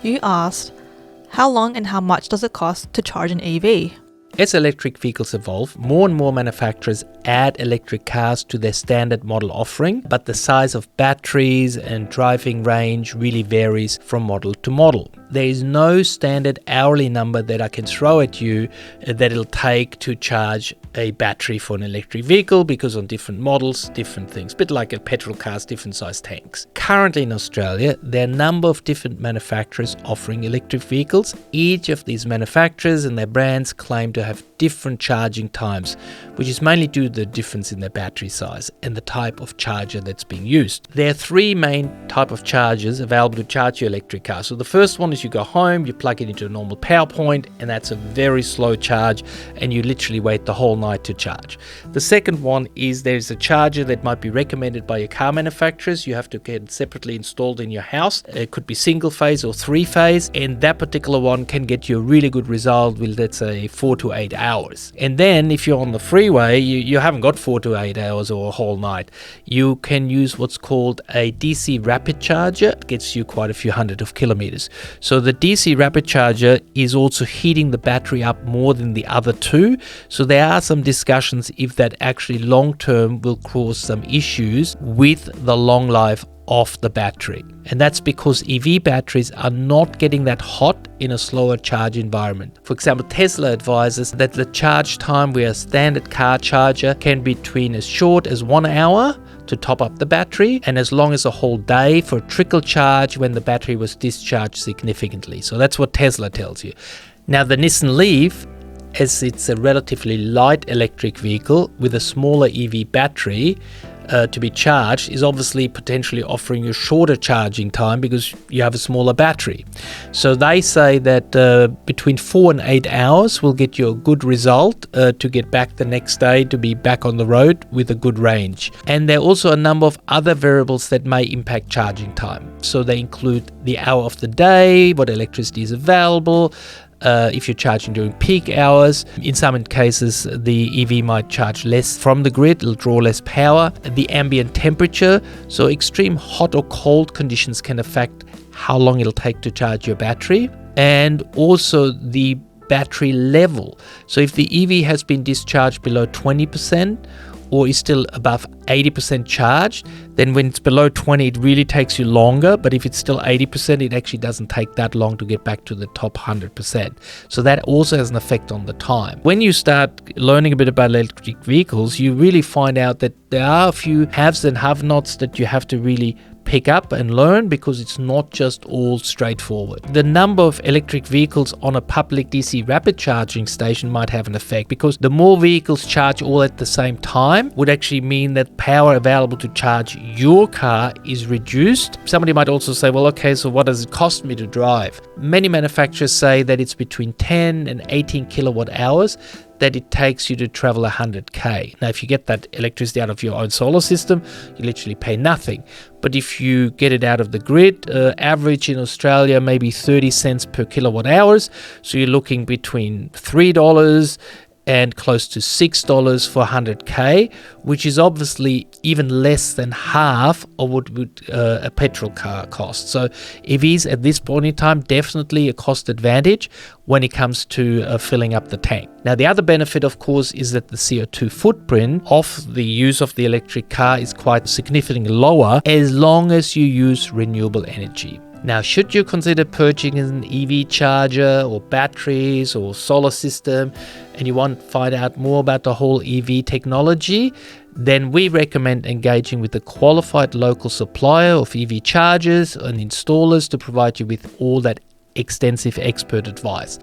You asked, how long and how much does it cost to charge an EV? As electric vehicles evolve, more and more manufacturers add electric cars to their standard model offering, but the size of batteries and driving range really varies from model to model. There is no standard hourly number that I can throw at you that it'll take to charge a battery for an electric vehicle, because on different models, different things, a bit like a petrol cars, different size tanks. Currently in Australia, there are a number of different manufacturers offering electric vehicles. Each of these manufacturers and their brands claim to have different charging times, which is mainly due to the difference in their battery size and the type of charger that's being used. There are three main type of chargers available to charge your electric car. So the first one is you go home, you plug it into a normal power point, and that's a very slow charge, and you literally wait the whole night to charge. The second one is there's a charger that might be recommended by your car manufacturers. You have to get it separately installed in your house. It could be single phase or three phase, and that particular one can get you a really good result with, let's say, 4 to 8 hours. And then if you're on the freeway, you haven't got 4 to 8 hours or a whole night. You can use what's called a DC rapid charger. It gets you quite a few hundred of kilometers. So the DC rapid charger is also heating the battery up more than the other two. So there are some discussions if that actually long term will cause some issues with the long life of the battery. And that's because EV batteries are not getting that hot in a slower charge environment. For example, Tesla advises that the charge time where a standard car charger can be between as short as 1 hour to top up the battery, and as long as a whole day for a trickle charge when the battery was discharged significantly. So that's what Tesla tells you. Now the Nissan Leaf, as it's a relatively light electric vehicle with a smaller EV battery to be charged, is obviously potentially offering you shorter charging time because you have a smaller battery. So they say that between 4 and 8 hours will get you a good result to get back the next day to be back on the road with a good range. And there are also a number of other variables that may impact charging time. So they include the hour of the day, what electricity is available, if you're charging during peak hours. In some cases, the EV might charge less from the grid, it'll draw less power. The ambient temperature, so extreme hot or cold conditions can affect how long it'll take to charge your battery. And also the battery level. So if the EV has been discharged below 20%, or is still above 80% charged, then when it's below 20, it really takes you longer. But if it's still 80%, it actually doesn't take that long to get back to the top 100%. So that also has an effect on the time. When you start learning a bit about electric vehicles, you really find out that there are a few haves and have-nots that you have to really pick up and learn, because it's not just all straightforward. The number of electric vehicles on a public DC rapid charging station might have an effect, because the more vehicles charge all at the same time would actually mean that power available to charge your car is reduced. Somebody might also say, well, okay, so what does it cost me to drive? Many manufacturers say that it's between 10 and 18 kilowatt hours that it takes you to travel 100k. Now, if you get that electricity out of your own solar system, you literally pay nothing. But if you get it out of the grid, average in Australia, maybe 30 cents per kilowatt hours. So you're looking between $3 and close to $6 for 100k, which is obviously even less than half of what would a petrol car cost. So EVs at this point in time, definitely a cost advantage when it comes to filling up the tank. Now, the other benefit, of course, is that the CO2 footprint of the use of the electric car is quite significantly lower as long as you use renewable energy. Now, should you consider purchasing an EV charger or batteries or solar system, and you want to find out more about the whole EV technology, then we recommend engaging with a qualified local supplier of EV chargers and installers to provide you with all that extensive expert advice.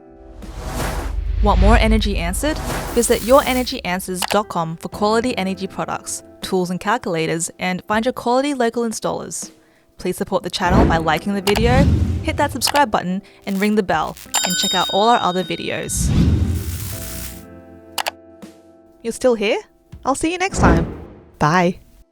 Want more energy answered? Visit yourenergyanswers.com for quality energy products, tools and calculators, and find your quality local installers. Please support the channel by liking the video, hit that subscribe button and ring the bell, and check out all our other videos. You're still here? I'll see you next time. Bye.